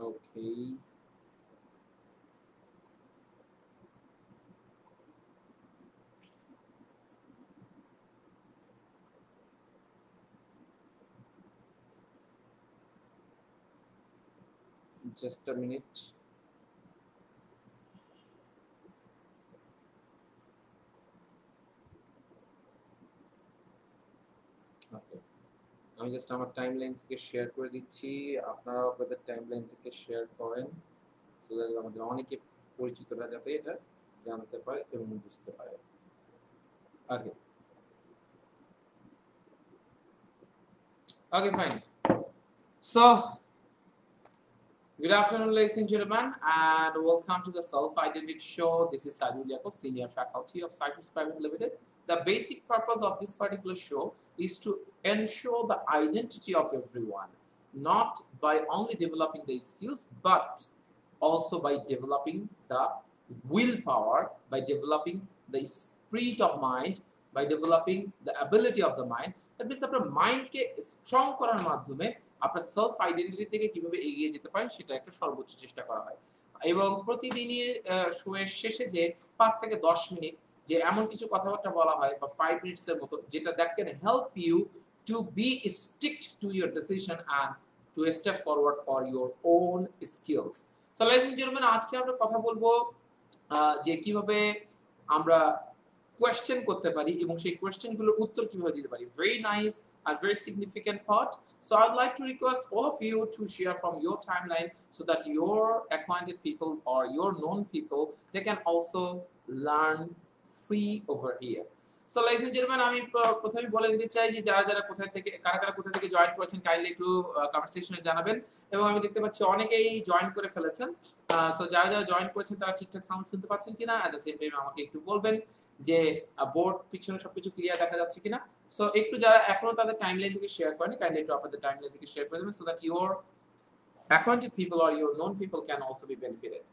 Okay. Just a minute. Okay. আমি just আমার timeline থেকে শেয়ার করে দিচ্ছি, আপনারাও আপনাদের টাইমলাইন থেকে শেয়ার করেন সো দ্যাট আমাদের অনেকে পরিচিতরা যাতে এটা জানতে পারে এবং বুঝতে পারে। Okay okay fine. So good afternoon, ladies and gentlemen, and welcome to the Self-Identity Show. This is Sadul Yakov, Senior Faculty of Cyprus Private Limited. The basic purpose of this particular show is to ensure the identity of everyone, not by only developing the skills, but also by developing the willpower, by developing the spirit of mind, by developing the ability of the mind. That means আপনার মাইন্ডকে strong করার মাধ্যমে আপনার self identity থেকে কিভাবে এগিয়ে যেতে পারেন সেটা একটা সর্বোচ্চ চেষ্টা করা হয়। এবং প্রতিদিনই শোয়ের শেষে যে 5 থেকে 10 মিনিট যে এমন কিছু কথাবার্তা বলা হয় বা 5 মিনিটস এর মতো যেটা that can help you to be sticked to your decision and to step forward for your own skills. So ladies and gentleman, আজকে আমরা কথা বলবো যে কিভাবে আমরা কোয়েশ্চেন করতে পারি এবং সেই কোয়েশ্চেনগুলোর উত্তর কিভাবে দিতে পারি। Very nice and very significant part. So I'd like to request all of you to share from your timeline so that your acquainted people or your known people, they can also learn free over here. So ladies and gentlemen, আমি প্রথমে বলে দিতে চাই যে যারা যারা কোথায় থেকে কারা কোথা থেকে জয়েন করেছেন কাইন্ডলি একটু কমেন্ট সেকশনে জানাবেন। এবং আমি দেখতে পাচ্ছি অনেকেই জয়েন করে ফেলেছেন। সো যারা যারা জয়েন করেছেন তারা ঠিকঠাক সাউন্ড শুনতে পাচ্ছেন কিনা, এট দ্য সেম টাইম আমাকে একটু বলবেন যে বোর্ড পিছনে সবকিছু ক্লিয়ার দেখা যাচ্ছে কিনা। সো একটু যারা এখনো তাদের টাইমলাইন থেকে শেয়ার করেন কাইন্ডলি একটু আপনাদের টাইমলাইন থেকে শেয়ার করে দেবেন so that your acquainted people or your known people can also be benefited.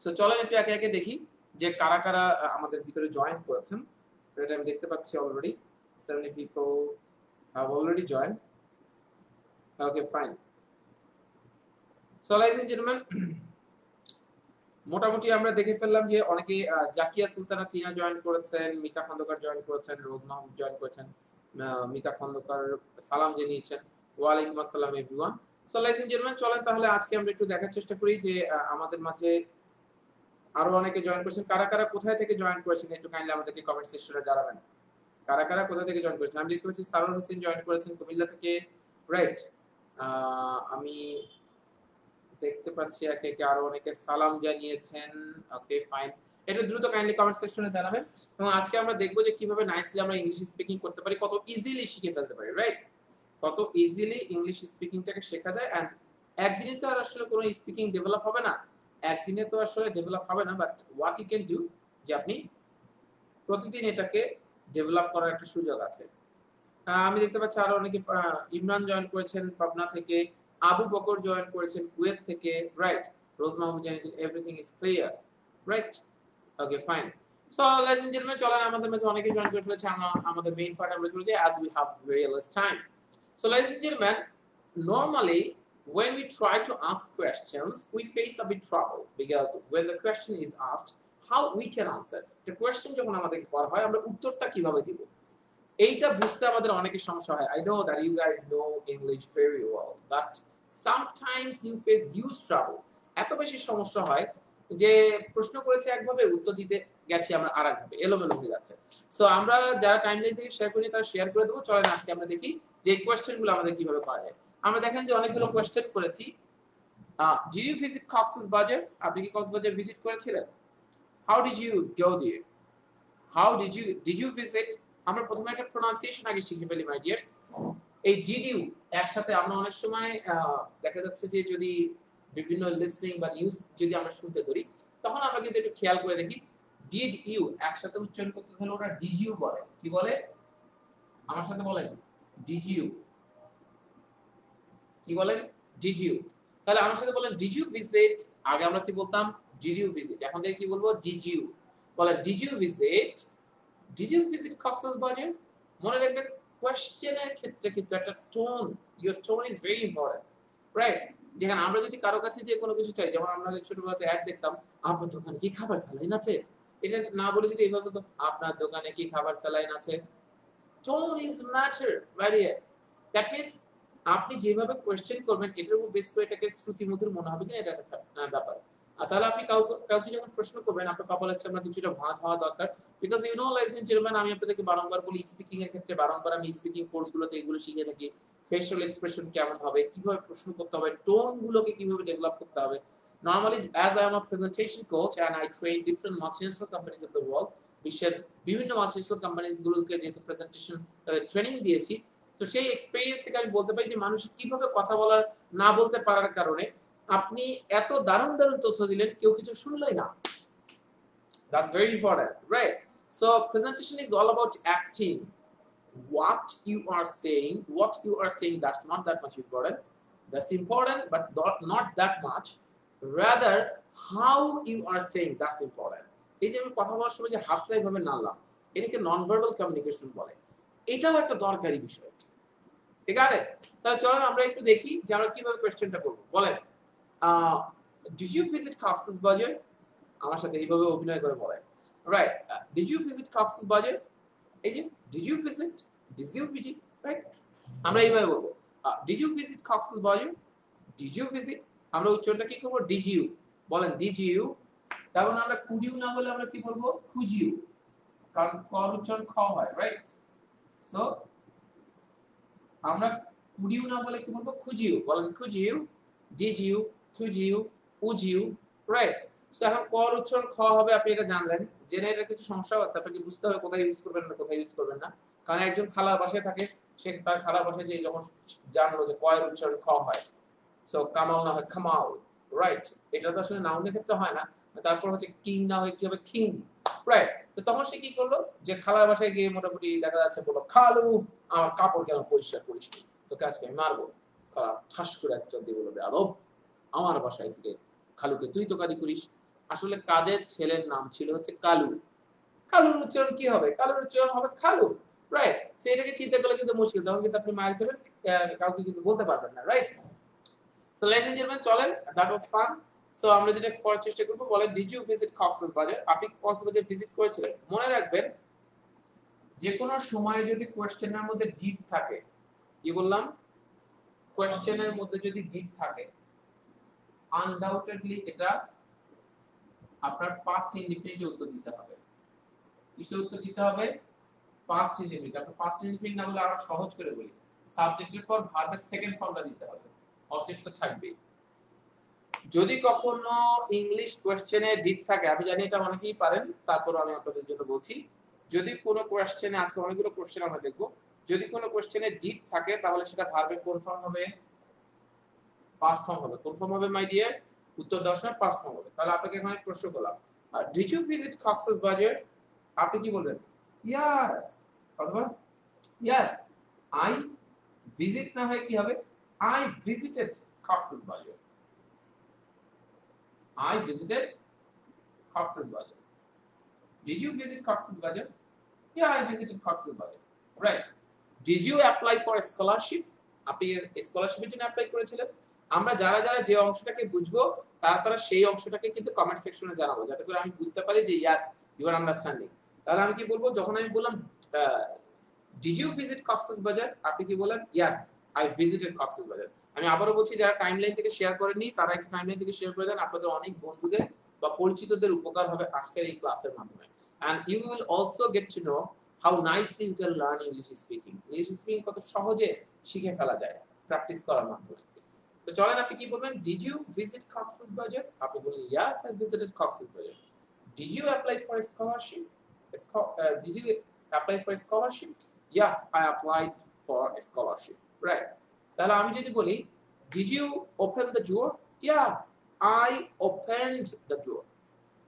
So চলেন একটু একে একে দেখি যে কারা কারা আমাদের ভিতরে জয়েন করেছেন। এটা আমি দেখতে পাচ্ছি already 70 people have already joined. Okay, fine. So ladies and gentlemen, মোটামুটি আমরা দেখে ফেললাম যে অনেকে জাকিয়া সুলতানা তিনা জয়েন করেছেন, মিতা খন্দকার জয়েন করেছেন, রোজ মাহমুদ জয়েন করেছেন, মিতা খন্দকার সালাম জানিয়েছেন। ওয়ালাইকুম আসসালাম everyone. So ladies and gentleman, চলেন তাহলে আজকে আমরা একটু দেখার চেষ্টা করি যে আমাদের মাঝে আরো অনেকে জয়েন করেছেন। কারা কারা কোথায় থেকে জয়েন করেছেন একটু কাইন্ডলি আমাদেরকে কমেন্ট সেকশনে জানাবেন। কারা কারা কোথা থেকে জয়েন করেছেন? আমি দেখতে পাচ্ছি সারোয়ার হোসেন জয়েন করেছেন কুমিল্লা থেকে, রাইট। আমি দেখতে পাচ্ছি একে একে আরো অনেকে সালাম জানিয়েছেন। ওকে ফাইন, এটা দ্রুত কাইন্ডলি কমেন্ট সেকশনে জানাবেন। এবং আজকে আমরা দেখব যে কিভাবে নাইসলি আমরা ইংলিশ স্পিকিং করতে পারি, কত ইজিলি শিখে ফেলতে পারি, রাইট। কত ইজিলি ইংলিশ স্পিকিংটাকে শেখা যায়। এন্ড একদিনে তো আর আসলে কোনো স্পিকিং ডেভেলপ হবে না, একদিনে তো আসলে ডেভেলপ হবে না, but what you can do যে আপনি প্রতিদিন এটাকে ডেভেলপ করার একটা সুযোগ আছে। আমি দেখতে পাচ্ছি আরো অনেকে ইমরান জয়েন করেছেন পাবনা থেকে, আবু বকর জয়েন করেছেন কুয়েত থেকে, রাইট। রোজ মাহমুদ জানিয়েছেন everything is clear, right. Okay fine. So ladies and gentleman, চলেন আমাদের মাঝে অনেকে জয়েন করে ফেলেছে, আমাদের মেইন পার্ট আমরা চলে যাই as we have very less time. So ladies and gentlemen, normally when we try to ask questions we face a bit trouble because when the question is asked how we can answer the question, যখন আমাদেরকে করা হয় আমরা উত্তরটা কিভাবে দিব এইটা বুঝতে আমাদের অনেকের সমস্যা হয়। I know that you guys know English very well, but sometimes you face huge trouble. এত বেশি সমস্যা হয় যে প্রশ্ন করেছে একভাবে উত্তর দিতে গেছি আমরা আরেকভাবে, এলোমেলো হয়ে যাচ্ছে। সো আমরা যারা টাইমলাইন থেকে শেয়ার করি তারা শেয়ার করে দেবো। চলেন আজকে আমরা দেখি যে কোয়েশ্চেনগুলো আমাদের কিভাবে করা যায়। আমরা দেখেন যে অনেকগুলো কোয়েশ্চেন করেছি। Did you visit Cox's Bazar? আপনি কি কক্সবাজার ভিজিট করেছিলেন? How did you go there? How did you visit? আমরা প্রথমে একটা প্রোনাউন্সিয়েশন আগে শিখে ফেলি মাই ডিয়ার্স। এই ডিড ইউ একসাথে আমরা অনেক সময় দেখা যাচ্ছে যে যদি বিভিন্ন লিসনিং বা নিউজ যদি আমরা শুনতে ধরি তখন আমরা কিন্তু একটু খেয়াল করে দেখি ডিড ইউ একসাথে উচ্চারণ করতে হলে ওরা ডিড ইউ বলে। কি বলে? আমার সাথে বলেন ডিড ইউ। কি বলেন? Did you. তাহলে আমার সাথে বলেন ডিড ইউ ভিজিট। আগে আমরা কি বলতাম? Did you visit. এখন থেকে কি বলবো? Did you. বলেন did you visit. Did you visit Cox's Bazar? মনে রাখবেন কোয়েশ্চেনের ক্ষেত্রে কিন্তু একটা tone, your tone is very important, right? যেখানে আমরা যদি কারো কাছে যে কোনো কিছু চাই, যেমন আমরা ছোটবেলাতে অ্যাড দেখতাম, আপনার দোকানে কি খাবার স্যালাইন আছে, এটা না বলে যদি এইভাবে বলতো আপনার দোকানে কি খাবার স্যালাইন আছে, tone is matter right here. That means আপনি যেভাবে কোয়েশ্চেন করবেন এটার উপর বেস করে এটাকে শ্রুতিমধুর মনে হবে কিনা, এটা একটা ব্যাপার। আর তাহলে আপনি কাউকে যখন প্রশ্ন করবেন, আপনার কপাল হচ্ছে আমরা কিছুটা ভাঁজ হওয়া দরকার, because you know ladies and gentleman, আমি আপনাদেরকে বারংবার বলি স্পিকিং এর ক্ষেত্রে, বারংবার আমি স্পিকিং কোর্সগুলোতে এগুলো শিখে থাকি। ফেশিয়াল এক্সপ্রেশন কেমন হবে, কিভাবে প্রশ্ন করতে হবে, টোন গুলোকে কিভাবে ডেভেলপ করতে হবে। Normally as I am a presentation coach and I train different multinational companies of the world, বিশ্বের বিভিন্ন মাল্টিনেশনাল কোম্পানিজ গুলোকে যেহেতু প্রেজেন্টেশন ট্রেনিং দিয়েছি, তো সেই এক্সপেরিয়েন্স থেকে আমি বলতে পারি যে মানুষ কিভাবে কথা বলার না বলতে পারার কারণে আপনি এত দারুণ দারুণ তথ্য দিলেন, কেউ কিছু শুনলই না। That's very important, right? So presentation is all about acting. What you are saying, that's not that much important. That's important, but not that much. Rather, how you are saying, that's important. এই যে আমি কথা বলার সময় যে হাতটা এইভাবে নাড়লাম, এটাকে নন ভার্বাল কমিউনিকেশন বলে। এটাও একটা দরকারি বিষয়, ঠিক আছে? তাহলে চলুন আমরা একটু দেখি যে আমরা কিভাবে কোশ্চেনটা করব। বলেন, ডিড ইউ ভিজিট কক্সেস বাজার? আমার সাথে এইভাবে অভিনয় করে বলেন, right? Did you visit Cox's Bazar? এই যে ডিড ইউ ভিজিট, রাইট? আমরা এইভাবে বলবো, did you visit Cox's Bazar? Did you visit, আমরা উচ্চারণটা কি করব? Did you. বলেন ডিড ইউ। তারপর আমরা কুড ইউ না বলে আমরা কি বলবো? কুড ইউ, কারণ ক উচ্চারণ খ হয়, রাইট? সো আমরা কুড ইউ না বলে কি বলবো? Could you. বলেন could you, did you, could you, would you, right? So এখন ক উচ্চারণ খ হবে, আপনি এটা জানলেন। জেনে এটা কিছু সমস্যা আছে, আপনাকে বুঝতে হবে কোথায় ইউজ করবেন না কোথায় ইউজ করবেন না। কারণ একজন খালার বাসায় থাকে, সে তার খালার বাসায় যে যখন জানলো যে ক এর উচ্চারণ খ হয়, সো কামাল না হয় খামাল, রাইট? এটা তো আসলে নাউনের ক্ষেত্রে হয় না। তারপর হচ্ছে কিং না হয় কি হবে? King, right? তো তখন সে কি করলো, যে খালার বাসায় গিয়ে মোটামুটি দেখা যাচ্ছে বললো, খালু আমার কাপড় কেন পরিষ্কার করিস নি, তোকে আজকে আমি মারবো। খালা ঠাস করে একজন দিয়ে বলবে, আরব আমার বাসায় থেকে খালুকে তুই তো কাজই করিস। আসলে কাজের ছেলের নাম ছিল হচ্ছে কালু। কালুর উচ্চারণ কি হবে? কালুর উচ্চারণ হবে খালু, রাইট? সো এটাকে চিন্তা করলে কিন্তু মুশকিল, তখন কিন্তু আপনি মার খাবেন, কাউকে কিন্তু বলতে পারবেন না, right? So ladies and gentlemen, চলেন, that was fun. সো আমরা যেটা করার চেষ্টা করব, বলেন ডিড ইউ ভিজিট কক্সবাজার? আপনি কক্সবাজার ভিজিট করেছিলেন? মনে রাখবেন যে কোনো সময় যদি কোশ্চেনের মধ্যে ডিড থাকে, কি বললাম? কোশ্চেনের মধ্যে যদি ডিড থাকে, আনডাউটেডলি এটা আপনার পাস্ট ইনডিফিনিটে উত্তর দিতে হবে। কিসে উত্তর দিতে হবে? Past indefinite. আপনি পাস্ট ইনডিফিনিট না বলে আরো সহজ করে বলি, সাবজেক্টের পর ভার্বের সেকেন্ড ফর্মটা দিতে হবে, অবজেক্ট তো থাকবেই। যদি কখনো ইংলিশ কোশ্চেনে ডিড থাকে, আমি জানি এটা অনেকেই পারেন, তারপর আমি আপনাদের জন্য বলছি, যদি কোনো কোশ্চেনে, আজকে অনেকগুলো কোশ্চেন আমরা দেখব, যদি কোনো কোশ্চেনে ডিড থাকে তাহলে সেটা ভার্বের কোন ফর্ম হবে? পাস্ট ফর্ম হবে। কোন ফর্ম হবে মাই ডিয়ার? উত্তর দেওয়ার সময় পাস্ট ফর্ম হবে। তাহলে আপনাকে এখানে প্রশ্ন করলাম, ডিড ইউ ভিজিট কক্সবাজার? আপনি কি বলবেন? ইয়েস, অথবা ইয়েস আই ভিজিট, না হয় কি হবে? I visited Cox's Bazar. I visited Cox's Bazar. Did you visit Cox's Bazar? Yeah, I visited Cox's Bazar. Right. Did you apply for a scholarship? আপনি স্কলারশিপের জন্য অ্যাপ্লাই করেছিলেন? আমরা যারা যারা যে অংশটাকে বুঝবো তারা সেই অংশটাকে কিন্তু কমেন্ট সেকশনে জানাবো, যাতে করে আমি বুঝতে পারি যে ইয়েস ইউ আর আন্ডারস্ট্যান্ডিং। তাহলে আমি কি বলবো, যখন আমি বললাম ডিড ইউ ভিজিট কক্সেস বাজার, আপনি কি বলেন? ইয়েস আই ভিজিটেড কক্সেস বাজার। আমি আবারও বলছি, যারা টাইমলাইন থেকে শেয়ার করেননি তারা একটু টাইমলাইন থেকে শেয়ার করে দেন, আপনাদের অনেক বন্ধুদের বা পরিচিতদের উপকার হবে আজকের এই ক্লাসের মাধ্যমে। and you will also get to know how nicely you can learn English speaking. English speaking কত সহজে শিখে ফেলা যায় প্র্যাকটিস করার মাধ্যমে। তো চলেন, আপনি কি বলবেন? ডিড ইউ ভিজিট কক্সেস বাজার? আপনি বললেন yes I visited Cox's Bazar. Did you apply for a scholarship? Did you apply for a scholarship? Yeah I applied for a scholarship, right? তাহলে আমি যদি বলি did you open the door? Yeah I opened the door.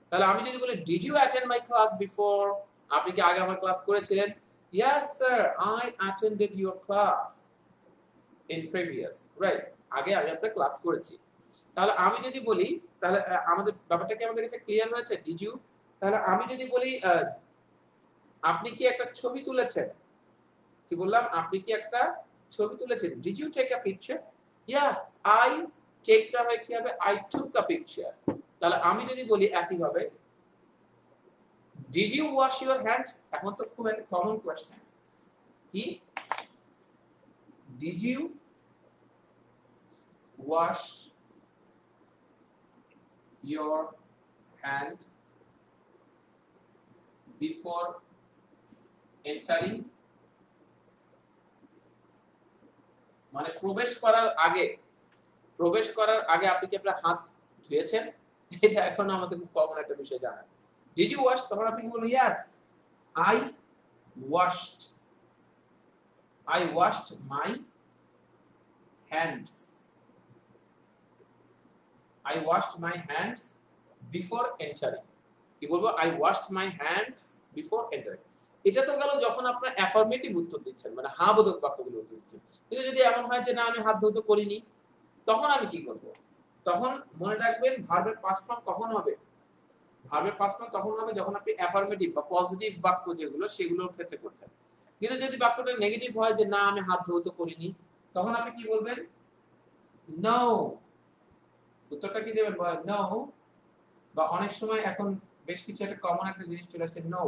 তাহলে আমি যদি বলি did you attend my class before? আপনি কি আগে আমার ক্লাস করেছিলেন? Yes sir I attended your class in previous, right? আগে আমি আপনার ক্লাস করেছি। তাহলে আমি যদি বলি, তাহলে আমাদের ব্যাপারটা কি আমাদের কাছে ক্লিয়ার হয়েছে? Did you. তাহলে আমি যদি বলি আপনি কি একটা ছবি তুলেছেন? কি বললাম? আপনি কি একটা ছবি তুলেছেন? Did you take a picture? Yeah I টেকটা হয় কি হবে I took a picture। তাহলে আমি যদি বলি একই ভাবে did you wash your hands, এখন তো খুব একটা কমন কোশ্চেন কি did you wash your hand before entering, মানে প্রবেশ করার আগে আপনি কি আপনার হাত ধুয়েছেন, এটা এখন আমাদের খুব কমন একটা বিষয় জানা। ডিড ইউ ওয়াশ, তখন আপনি বলুন yes I washed my hands before entering. কি বলবো I washed my hands before entering. এটা তো গেল যখন আপনার অ্যাফার্মেটিভ উত্তর দিচ্ছেন, মানে হ্যাঁ বোধক বাক্যগুলো উত্তর দিচ্ছেন। কিন্তু যদি এমন হয় যে না আমি হাত ধুতে করিনি, তখন আমি কি করব? তখন মনে রাখবেন ভার্বের পাস্ট ফর্ম কখন হবে, ভার্বের পাস্ট ফর্ম তখন হবে যখন আপনি অ্যাফার্মেটিভ বা পজিটিভ বাক্য যেগুলো সেগুলোর ক্ষেত্রে করছেন। কিন্তু যদি বাক্যটা নেগেটিভ হয় যে না আমি হাত ধুতে করিনি, তখন আপনি কি বলবেন নো। উত্তরটা কি দেবেন নো, বা অনেক সময় এখন বেশ কিছু একটা কমন একটা জিনিস চলে আসছে নো।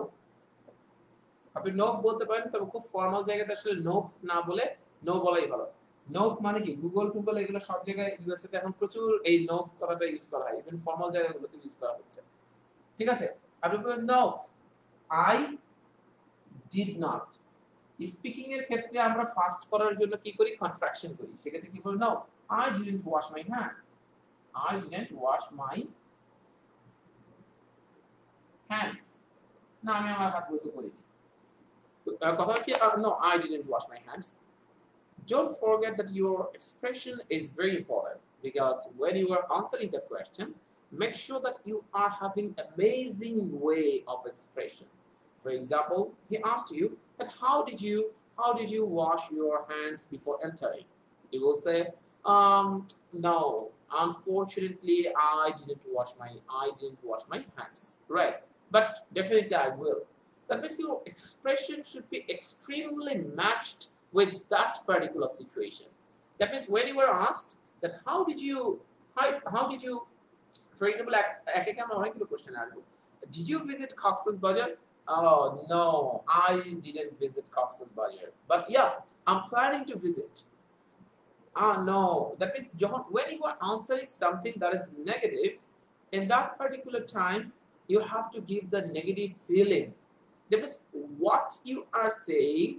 আপনি নো বলতে পারেন, তবে খুব ফর্মাল জায়গাতে আসলে নো না বলে নো বলাই ভালো। নোট মানে কি গুগল এগুলো সব জায়গায় ইউএসএ তে এখন প্রচুর এই নোট কথাটা ইউজ করা হয়, ইভেন ফর্মাল জায়গাগুলোতে ইউজ করা হচ্ছে। ঠিক আছে, আপনি বলবেন no I did not. Speaking এর ক্ষেত্রে আমরা ফাস্ট করার জন্য কি করি কন্ট্রাকশন করি, সেক্ষেত্রে কি বলবো no I didn't wash my hands, I didn't wash my hands, না আমি আমার হাত ধুতে করিনি। কথা কি no I didn't wash my hands. Don't forget that your expression is very important, because when you are answering the question, make sure that you are having amazing way of expression. For example, he asked you that how did you wash your hands before entering? You will say, no, unfortunately I didn't wash my hands. Right, but definitely I will. That means your expression should be extremely matched with that particular situation. That means when you were asked that how did you, for example, question did you visit Cox's Bazar? Oh no, I didn't visit Cox's Bazar, but yeah, I'm planning to visit. No, that means when you are answering something that is negative, in that particular time you have to give the negative feeling. That means what you are saying,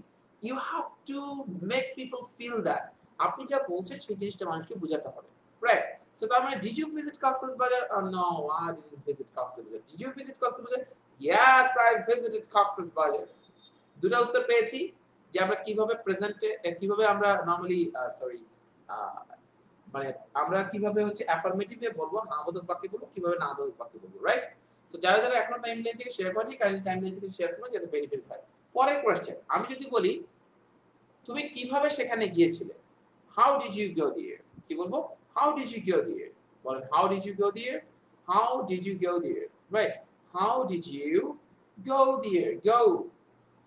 you have to make people feel that আপনি যা বলছেন সেই জিনিসটা মানুষকে বোঝাতে হবে, right? So তার মানে did you visit Cox's Bazar? No, I didn't visit Cox's Bazar. Did you visit Cox's Bazar? Yes, I visited Cox's Bazar. দুটো উত্তর পেয়েছি যে আমরা কিভাবে প্রেজেন্টে কিভাবে আমরা নরমালি মানে আমরা কিভাবে হচ্ছে অ্যাফার্মেটিভে বলবো, নামবোধক বাক্যে বলবো, কিভাবে নামবোধক বাক্যে বলবো, রাইট? সো যারা যারা এখনো টাইমলাইন থেকে শেয়ার করেনি, কাইন্ডলি টাইমলাইন থেকে শেয়ার করুন যাতে বেনিফিট হয়। পরের কোশ্চেন, আমি যদি বলি তুমি কিভাবে সেখানে গিয়েছিলে, how did you go there? কি বলবো how did you go there? বলেন how did you go there? How did you go there? Right, how did you go there? Go,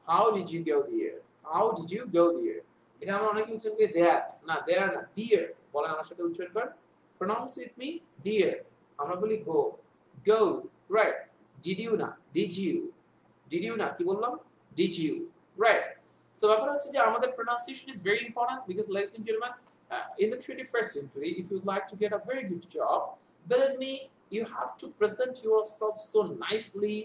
how did you go there? How did you go there? এটা আমরা অনেকে উচ্চারণ করি there, না there না dear। বলেন আমার সাথে উচ্চারণ করেন, pronounce with me dear। আমরা বলি go, right? did you না did you না কি বললাম did you, right? So ব্যাপার হচ্ছে যে আমাদের pronunciation is very important, because ladies and gentlemen, in the 21st century, if you'd like to get a very good job, believe me, you have to present yourself so nicely,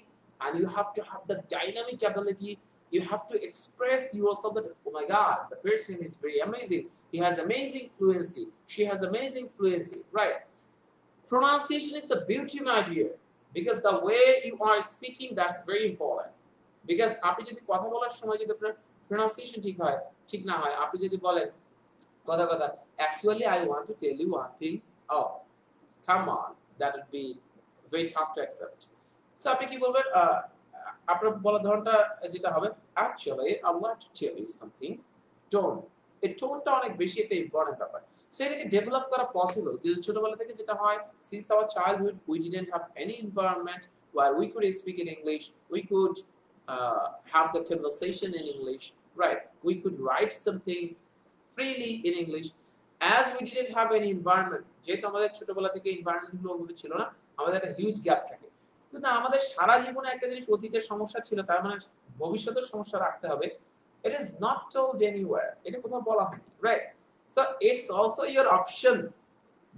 and you have to have the dynamic ability. You have to express yourself that, oh my God, the person is very amazing. He has amazing fluency. She has amazing fluency, right? Pronunciation is the beauty, my dear, because the way you are speaking, that's very important. Because আপনি যদি কথা বলার সময় যদি আপনার pronunciation ঠিক না হয়, আপনি যদি বলেন কথা actually I want to tell you one thing, oh come on, that would be very tough to accept. So আপনি কি বলবেন, আপনার বলার ধরনটা যেটা হবে actually I want to tell you something, tone, এই টোনটা অনেক বেশি একটা ইম্পর্টেন্ট ব্যাপার। সো এটাকে ডেভেলপ করা পসিবল, কিন্তু ছোটবেলা থেকে যেটা হয়, since our childhood we didn't have any environment where we could speak in English, we could have the conversation in English, right? We could write something freely in English. as we didn't have any environment, যেহেতু আমাদের ছোটবেলা থেকে environment গুলো ওভাবে ছিল না, আমাদের একটা হিউজ গ্যাপ থাকে। কিন্তু আমাদের সারা জীবনে একটা জিনিস অতীতের সমস্যা ছিল, তার মানে ভবিষ্যতের সমস্যা রাখতে হবে। It is not told anywhere, এটা কোথাও বলা হয়নি, right? So it's also your option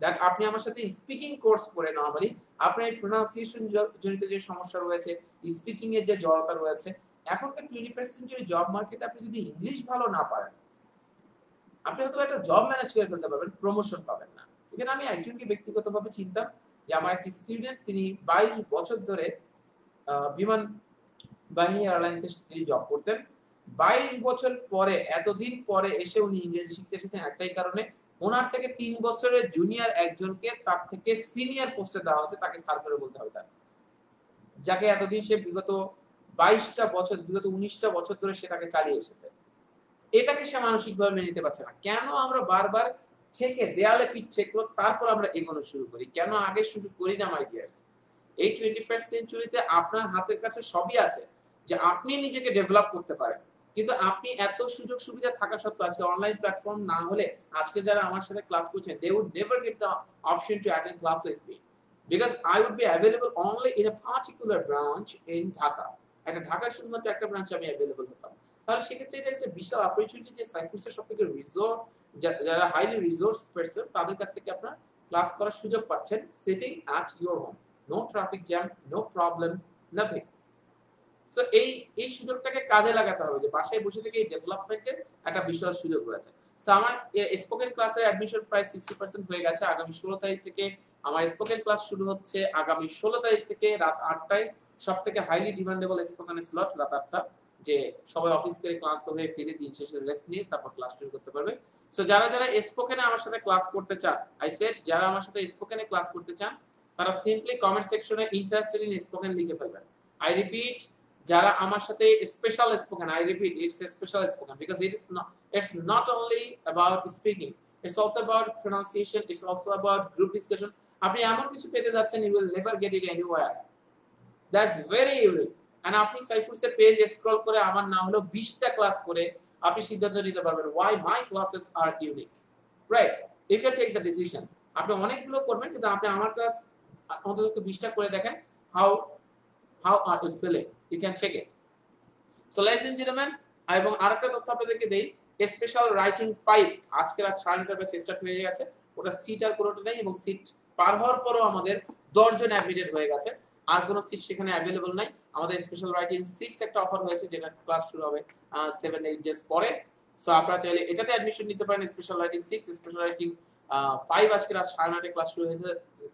that আপনি আমার সাথে স্পিকিং কোর্স করে নরমালি আপনার প্রোনাউন্সিয়েশন জনিত যে সমস্যা রয়েছে, স্পিকিং এর যে জড়তা রয়েছে, এখনকার 21st সেঞ্চুরি জব মার্কেটে আপনি যদি ইংলিশ ভালো না পারেন, আপনি হয়তো একটা জব ম্যানেজ করে ফেলতে পারবেন, প্রমোশন পাবেন না। এখানে আমি একজনকে ব্যক্তিগতভাবে চিনতাম, যে আমার এক স্টুডেন্ট, তিনি 22 বছর ধরে বিমান বাহিনী এয়ারলাইন্সে তিনি জব করতেন। 22 বছর পরে, এতদিন পরে এসে উনি ইংরেজি শিখতে এসেছেন একটাই কারণে, ওনার থেকে 3 বছরের জুনিয়র একজনকে তার থেকে সিনিয়র পোস্টে দেওয়া হচ্ছে, তাকে স্যার করে বলতে হবে তার, যাকে এতদিন সে বিগত 22টা বছর, বিগত 19টা বছর ধরে সে তাকে চালিয়ে এসেছে। এটাকে সে মানসিকভাবে মেনে নিতে পারছে না। কেন আমরা বারবার ঠেকে দেয়ালে পিঠ ঠেকলো তারপর আমরা এগোনো শুরু করি? কেন আগে শুরু করি না মাই ডিয়ার্স? এই 21st সেঞ্চুরিতে আপনার হাতের কাছে সবই আছে যে আপনি নিজেকে ডেভেলপ করতে পারেন। কিন্তু আপনি এত সুযোগ সুবিধা থাকা সত্ত্বেও, আজকে অনলাইন প্ল্যাটফর্ম না হলে আজকে যারা আমার সাথে ক্লাস করছেন, they would never get the option to attend class with me because I would be available only in a particular branch in Dhaka. একটা ঢাকার শুধুমাত্র একটা ব্রাঞ্চে আমি অ্যাভেলেবল হতাম। তাহলে সেক্ষেত্রে এটা একটা বিশাল অপরচুনিটি যে সাইফার্সের সবথেকে রিসোর্স, যারা হাইলি রিসোর্স পারসন, তাদের কাছ থেকে আপনারা ক্লাস করার সুযোগ পাচ্ছেন, sitting at your home, no traffic jam, no problem, nothing. So এই সুযোগটাকে কাজে লাগাতে হবে, যে বাসায় বসে থেকে এই ডেভেলপমেন্টের একটা বিশাল সুযোগ রয়েছে। সো আমার স্পোকেন ক্লাসের অ্যাডমিশন প্রায় 60% হয়ে গেছে। আগামী 16 তারিখ থেকে আমার স্পোকেন ক্লাস শুরু হচ্ছে। আগামী 16 তারিখ থেকে রাত 8টায় সবথেকে হাইলি ডিমান্ডেবল স্পোকেন স্লট রাত 8টা, যে সবাই অফিস করে ক্লান্ত হয়ে ফিরে দিন শেষে রেস্ট নিয়ে তারপর ক্লাস শুরু করতে পারবে। সো যারা যারা স্পোকেনে আমার সাথে ক্লাস করতে চান, আই সেড যারা আমার সাথে স্পোকেনে ক্লাস করতে চান, তারা সিম্পলি কমেন্ট সেকশনে ইন্টারেস্টেড ইন স্পোকেন লিখে ফেলবেন। আই রিপিট, যারা আমার সাথে special spoken, I repeat, it's a special spoken because it's not only about speaking, it's also about pronunciation, it's also about group discussion. আপনি এমন কিছু পেতে যাচ্ছেন, you will never get it anywhere, that's very unique. and আপনি সাইফুসের page scroll করে আমার না হলো 20টা ক্লাস করে আপনি সিদ্ধান্ত নিতে পারবেন why my classes are unique, right? You can take the decision. আপনি অনেকগুলো করবেন, কিন্তু আপনি আমার ক্লাস অন্তত 20টা করে দেখেন, how are you feeling, you can check it. So ladies and gentlemen, এবং আরেকটা তথ্য আপনাদেরকে দেই, স্পেশাল রাইটিং 5 আজকে রাত 9:30 বাজে স্টার্ট হয়ে গেছে। ওটা সিট আর কোনোটা নেই, এবং সিট পার হওয়ার পরও আমাদের 10 জন অ্যাডমিটেড হয়ে গেছে, আর কোনো সিট সেখানে अवेलेबल নাই। আমাদের স্পেশাল রাইটিং 6 একটা অফার হয়েছে, যেটা ক্লাস শুরু হবে 7-8 ডেজ পরে। সো আপনারা চাইলে এটাতে অ্যাডমিশন নিতে পারেন, স্পেশাল রাইটিং 6, স্পেশাল রাইটিং 5 আজকে রাত 9:30 ক্লাস শুরু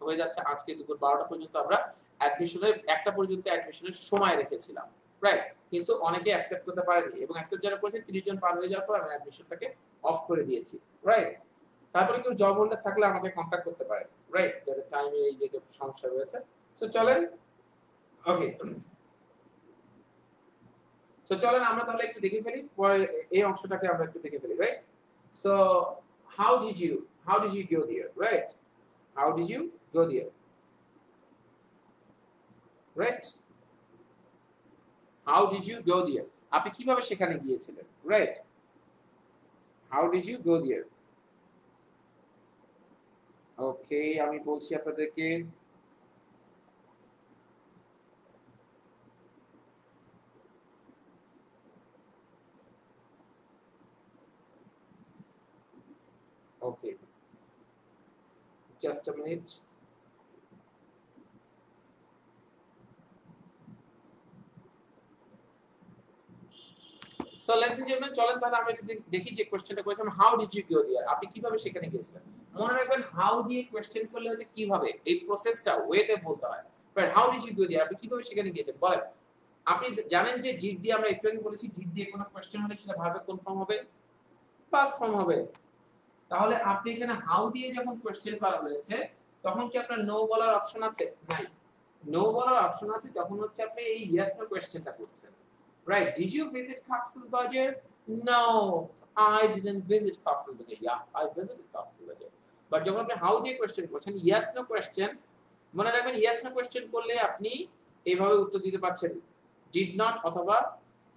হয়ে যাচ্ছে। আজকে দুপুর 12টা পর্যন্ত আমরা অ্যাডমিশনের, একটা পর্যন্ত অ্যাডমিশনের সময় রেখেছিলাম, রাইট? কিন্তু অনেকে অ্যাকসেপ্ট করতে পারেনি, এবং অ্যাকসেপ্ট যারা করেছে 30 জন পার হয়ে যাওয়ার পর আমি অ্যাডমিশনটাকে অফ করে দিয়েছি, রাইট? তারপরে কেউ জব হোল্ডার থাকলে আমাকে কন্টাক্ট করতে পারেন, রাইট? যাদের টাইমে এই যে সমস্যা রয়েছে। সো চলেন, ওকে, সো চলেন আমরা তাহলে একটু দেখে ফেলি, পরে এই অংশটাকে আমরা একটু দেখে ফেলি, right? So how did you go there, right? How did you go there, right? How did you go there? আপনি কিভাবে সেখানে গিয়েছিলেন, right? How did you go there? ওকে, আমি বলছি আপনাদেরকে, ওকে, just a minute. So let's enjoy, চলেন তাহলে আমরা দেখি যে কোশ্চেনটা করেছিলাম, how did you go there, আপনি কিভাবে সেখানে গিয়েছিলেন। মনে রাখবেন, হাউ দিয়ে কোশ্চেন করলে হচ্ছে কিভাবে, এই প্রসেসটা ওয়েতে বলতে হয়, but how did you go there, আপনি কিভাবে সেখানে গিয়েছেন বলেন। আপনি জানেন যে ডিড দিয়ে, আমরা একটু আগে বলেছি, ডিড দিয়ে কোনো কোশ্চেন হলে সেটা ভার্বে কোন ফর্ম হবে, পাস্ট ফর্ম হবে। তাহলে আপনি এখানে হাউ দিয়ে যখন কোশ্চেন করা হয়েছে, তখন কি আপনার নো বলার অপশন আছে? নাই। নো বলার অপশন আছে তখন হচ্ছে আপনি এই ইয়েস নো কোশ্চেনটা করছেন, right? Did you visit Cox's Bazar? No, I didn't visit Cox's Bazar. Yeah, I visited Cox's Bazar. But যখন আপনি হাউ দিয়ে কোশ্চেন করছেন, ইয়েস নো কোশ্চেন, মনে রাখবেন ইয়েস নো কোশ্চেন করলে আপনি এইভাবে উত্তর দিতে পারছেন, did not অথবা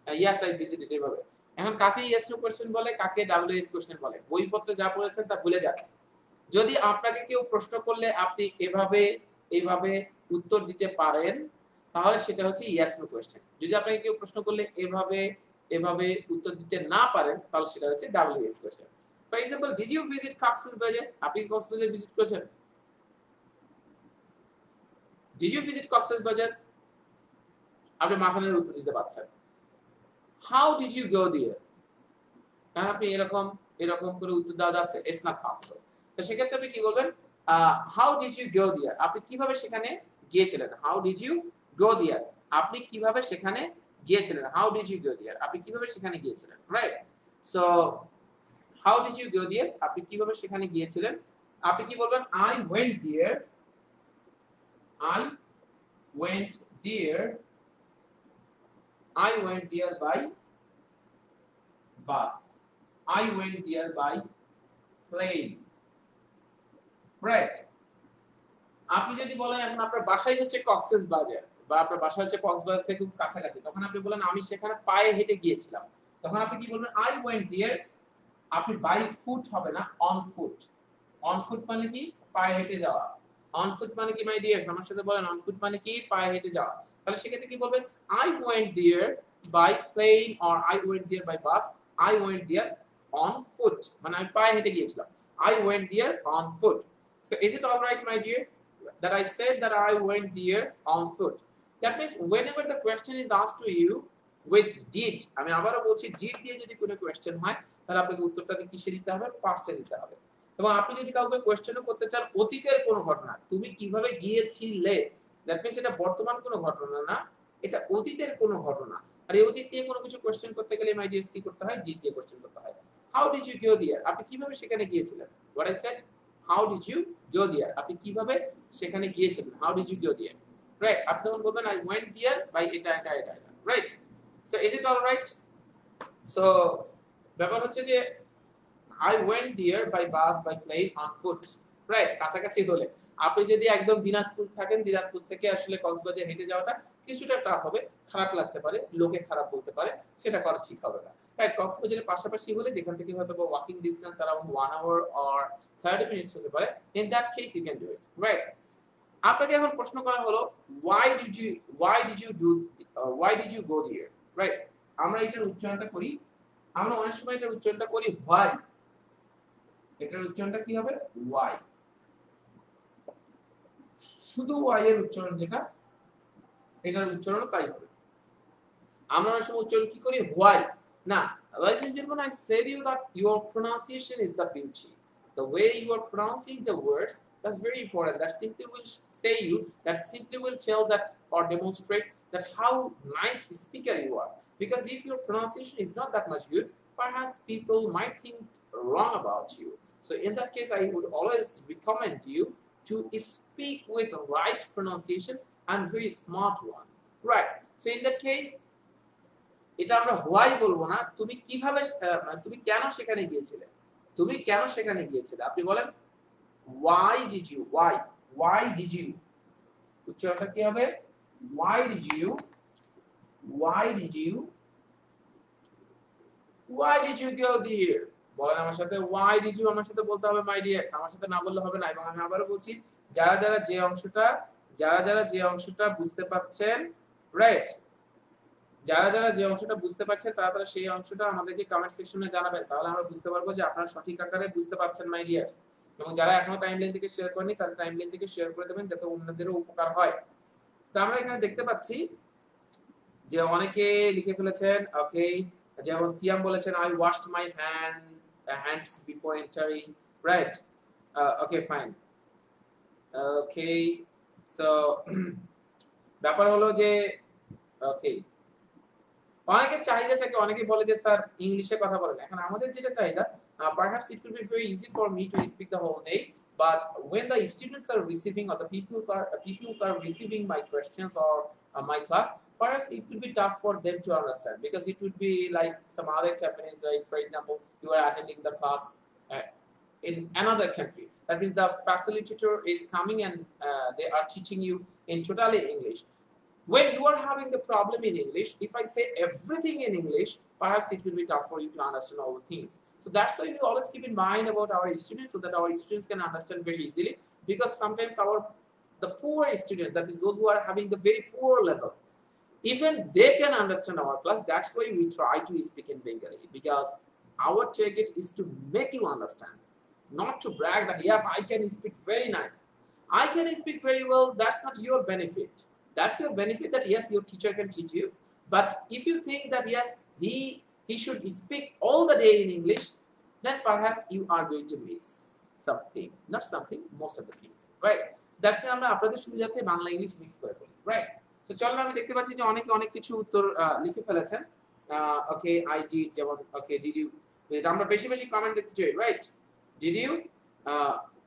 yes I visited, এইভাবে। এখন কাকে ইয়েস নো কোশ্চেন বলে, কাকে ডাব্লিউএস কোশ্চেন বলে, বইপত্রে যা পড়েছেন তা ভুলে যান। যদি আপনাকে কেউ প্রশ্ন করলে আপনি এভাবে উত্তর দিতে পারেন, তাহলে সেটা হচ্ছে ইয়েস নো কোশ্চেন। যদি আপনাকে কেউ প্রশ্ন করলে এভাবে উত্তর দিতে না পারেন, তাহলে সেটা হচ্ছে WH question. For example, did you visit Cox's Bazar? আপনি কি কক্সবাজার ভিজিট করেছেন? Did you visit Cox's Bazar? আপনি মাথা নেড়ে উত্তর দিতে পারছেন। How did you go there? কারণ আপনি এরকম করে উত্তর দেওয়া যাচ্ছে, ইটস নট পসিবল। তো সেক্ষেত্রে আপনি কি বলবেন? How did you go there? আপনি কিভাবে সেখানে গিয়েছিলেন? How did you go there? আপনি কিভাবে সেখানে গিয়েছিলেন? How did you go there? আপনি কিভাবে সেখানে গিয়েছিলেন? Right? So how did you go there? আপনি কিভাবে সেখানে গিয়েছিলেন? আপনি কি বলবেন? I went there. I went there. I went there by bus. I went there by plane. Right. আপনি যদি বলেন এখন আপনার বাসাই হচ্ছে কক্সবাজার বা আপনার বাসা হচ্ছে কক্সবাজার থেকে খুব কাছাকাছি, তখন আপনি বলেন আমি সেখানে পায়ে হেঁটে গিয়েছিলাম, তখন আপনি কি বলবেন? I went there. আপনি বাই ফুট হবে না, অন ফুট। অন ফুট মানে কি? পায়ে হেঁটে যাওয়া। অন ফুট মানে কি মাই ডিয়ার্স? আমার সাথে বলেন অন ফুট মানে কি? পায়ে হেঁটে যাওয়া। তাহলে সেক্ষেত্রে কি বলবেন? I went there by plane or I went there by bus. I went there on foot, মানে আমি পায়ে হেঁটে গিয়েছিলাম। I went there on foot. So is it all right, my dear, that I said that I went there on foot? That means whenever the question is asked to you with did, আমি আবারও বলছি, did দিয়ে যদি কোনো question হয়, তাহলে আপনাকে উত্তরটা কিসে দিতে হবে? পাস্টে দিতে হবে। এবং আপনি যদি কাউকে কোয়েশ্চেনও করতে চান অতীতের কোনো ঘটনা, তুমি কিভাবে গিয়েছিলে, দ্যাট মিন্স এটা বর্তমান কোনো ঘটনা না, এটা অতীতের কোনো ঘটনা। আর এই অতীত দিয়ে কোনো কিছু কোয়েশ্চেন করতে গেলে মাই ডিয়ার্স কি করতে হয়? ডিড দিয়ে কোয়েশ্চেন করতে হয়। How did you go there? আপনি কিভাবে সেখানে গিয়েছিলেন? What I said, how did you go there? আপনি কিভাবে সেখানে গিয়েছিলেন? How did you go there? Right? আপনি তখন বলবেন আই ওয়েন্ট দেয়ার বাই এটা। Right? So is it all right? So ব্যাপার হচ্ছে যে I went there by bus, by plane, on foot. Right? কাছাকাছি হলে। আপনি যদি একদম দিনাজপুর থাকেন, দিনাজপুর থেকে আসলে কক্সবাজার হেঁটে যাওয়াটা কিছুটা টাফ হবে, খারাপ লাগতে পারে, লোকে খারাপ বলতে পারে, সেটা করা ঠিক হবে না। রাইট? কক্সবাজারের পাশাপাশি হলে, যেখান থেকে হয়তো walking distance around 1 hour or 30 minutes হতে পারে, in that case you can do it. Right? আপনাকে এখন প্রশ্ন করা হলো why did you go there? Right? আমরা এটার উচ্চারণটা করি, আমরা অনেক সময় এটার উচ্চারণটা করি why। এটার উচ্চারণটা কি হবে? ওয়াই। শুধু ওয়াই এর উচ্চারণ যেটা, এটার উচ্চারণ তাই হবে। আমরা অনেক সময় উচ্চারণ কি করি? হোয়াই। না, ladies and gentlemen, I said you that your pronunciation is the beauty. The way you are pronouncing the words, that's very important. That simply will tell that or demonstrate that how nice speaker you are. Because if your pronunciation is not that much good, perhaps people might think wrong about you. So in that case, I would always recommend you to speak with the right pronunciation and very smart one. Right? So in that case, এটা আমরা why বলবো না, তুমি কিভাবে, তুমি কেন সেখানে গিয়েছিলে? তুমি কেন সেখানে গিয়েছিলে? আপনি বলেন why did you? Why did you? উচ্চারণটা কি হবে? Why did you go there? বলেন আমার সাথে, why did you? আমার সাথে বলতে হবে মাই ডিয়ার্স, আমার সাথে না বললে হবে না। এবং আমি আবারও বলছি, যারা যে অংশটা বুঝতে পারছেন, রাইট, যারা যে অংশটা বুঝতে পারছেন তারা সেই অংশটা আমাদেরকে কমেন্ট সেকশনে জানাবেন, তাহলে আমরা বুঝতে পারবো যে আপনারা সঠিক আকারে বুঝতে পারছেন মাই ডিয়ার্স। এবং যারা এখনো টাইমলাইন থেকে শেয়ার করেনি, তারা টাইমলাইন থেকে শেয়ার করে দেবেন যাতে অন্যদেরও উপকার হয়। তো আমরা এখানে দেখতে পাচ্ছি যে অনেকে লিখে ফেলেছেন, ওকে, যেমন সিয়াম বলেছেন I washed my hands before entering, right? Okay, fine. Okay, so ব্যাপার হলো যে ওকে, অনেকের চাহিদা থাকে, অনেকে বলে যে স্যার ইংলিশে কথা বলেন। এখন আমাদের যেটা চাহিদা, perhaps it will be very easy for me to speak the whole day, but when the students are receiving or the peoples are receiving my questions or my class, perhaps it will be tough for them to understand, because it would be like some other companies, like for example you are attending the class in another country, that means the facilitator is coming and they are teaching you in totally English. When you are having the problem in English, if I say everything in English, perhaps it will be tough for you to understand all the things. So that's why we always keep in mind about our students, so that our students can understand very easily. Because sometimes the poor students, that is those who are having the very poor level, even they can understand our class. That's why we try to speak in Bengali, because our target is to make you understand, not to brag that yes, I can speak very nice, I can speak very well. That's not your benefit. That's your benefit, that yes, your teacher can teach you. But if you think that yes, he should speak all the day in English, then perhaps you are going to miss something, not something, most of the things, right? That's why আমরা আপনাদের সুবিধার্থে Bangla English mix করে বলি, right? So চলুন, আমি দেখতে পাচ্ছি যে অনেকে অনেক কিছু উত্তর লিখে ফেলেছেন। ওকে, আই ডিড, যেমন ওকে, ডিড ইউ, এটা আমরা বেশি বেশি কমেন্ট দেখতে চাই, রাইট? ডিড ইউ,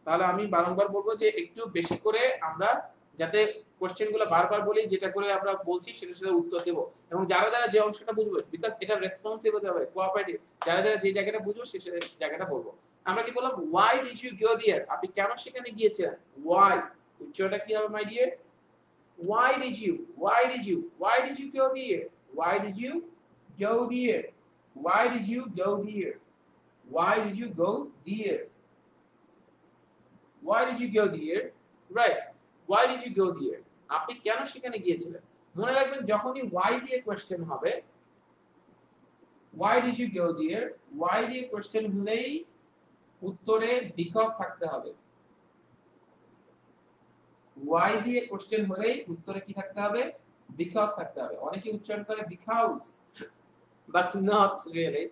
তাহলে আমি বারংবার বলবো যে একটু বেশি করে আমরা যাতে কোশ্চেনগুলো বারবার বলি, যেটা করে আমরা বলছি সেটা উত্তর দেব, এবং যারা যারা যে অংশটা বুঝবে, বিকজ এটা রেসপন্সিভ হতে হবে, কোঅপারেটিভ, যারা যারা যে জায়গাটা বুঝবে সে জায়গাটা বলবো। আমরা কি বললাম, why did you go there? আপনি কেন সেখানে গিয়েছিলেন? why, উচ্চারণটা কি হবে my dear? why did you go there? why did you go there? why did you go there? why did you go there? why did you go there? right, why did you go there? আপনি কেন সেখানে গিয়েছিলেন? মনে রাখবেন, যখনই why দিয়ে question হবে, why did you go there, why দিয়ে কোশ্চেন হলেই উত্তরে because থাকতে হবে। why দিয়ে কোশ্চেন হলেই উত্তরে কি থাকতে হবে? because থাকতে হবে। অনেকে উচ্চারণ করে because, but not really,